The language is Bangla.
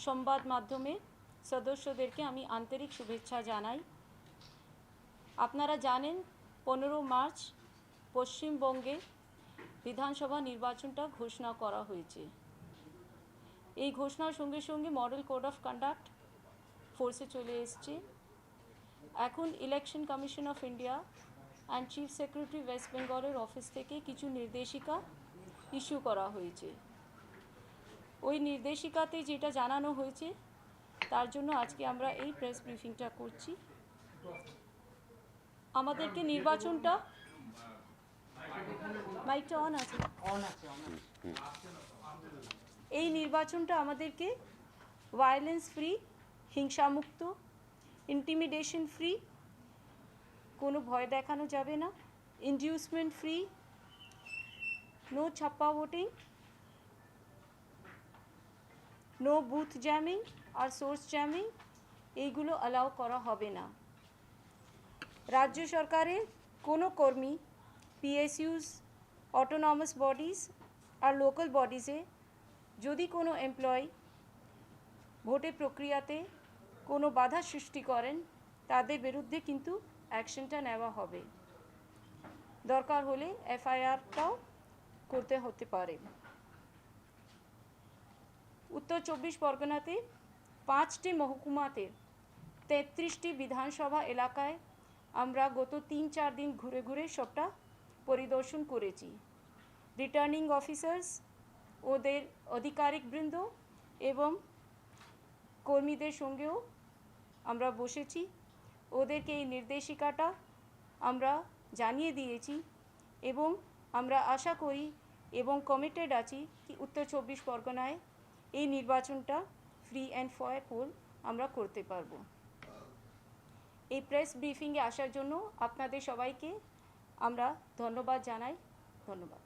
সংবাদ মাধ্যমের সদস্যদেরকে আমি আন্তরিক শুভেচ্ছা জানাই। আপনারা জানেন 15 মার্চ পশ্চিমবঙ্গে বিধানসভা নির্বাচনটা ঘোষণা করা হয়েছে। এই ঘোষণার সঙ্গে সঙ্গে মডেল কোড অফ কন্ডাক্ট ফোর্সে চলে এসছে। এখন election commission of India and chief secretary West বেঙ্গলের অফিস থেকে কিছু নির্দেশিকা ইস্যু করা হয়েছে। ওই নির্দেশিকাতে যেটা জানানো হয়েছে তার জন্য আজকে আমরা এই প্রেস ব্রিফিংটা করছি। আমাদেরকে নির্বাচনটা মাইকটা অন আছে, এই নির্বাচনটা আমাদেরকে ভায়োলেন্স ফ্রি, হিংসামুক্ত, ইন্টিমিডেশন ফ্রি, কোনো ভয় দেখানো যাবে না, ইনডিউসমেন্ট ফ্রি, নো ছাপ্পা ভোটিং, নো বুথ জ্যামিং আর সোর্স জ্যামিং, এইগুলো অ্যালাউ করা হবে না। রাজ্য সরকারের কোনো কর্মী, পিএসইউস, অটোনমাস বডিজ আর লোকাল বডিজে যদি কোনো এমপ্লয়ি ভোটের প্রক্রিয়াতে কোনো বাধা সৃষ্টি করেন তাদের বিরুদ্ধে কিন্তু অ্যাকশনটা নেওয়া হবে। দরকার হলে এফআইআরটাও করতে হতে পারে। উত্তর 24 পরগনাতে 5টি মহকুমাতে 33টি বিধানসভা এলাকায় আমরা গত 3-4 দিন ঘুরে ঘুরে সবটা পরিদর্শন করেছি। রিটার্নিং অফিসার্স, ওদের আধিকারিকবৃন্দ এবং কর্মীদের সঙ্গেও আমরা বসেছি। ওদেরকে এই নির্দেশিকাটা আমরা জানিয়ে দিয়েছি এবং আমরা আশা করি এবং কমিটেড আছি কি উত্তর 24 পরগনায় এই নির্বাচনটা ফ্রি অ্যান্ড ফেয়ার পোল আমরা করতে পারবো। এই প্রেস ব্রিফিংয়ে আসার জন্য আপনাদের সবাইকে আমরা ধন্যবাদ জানাই। ধন্যবাদ।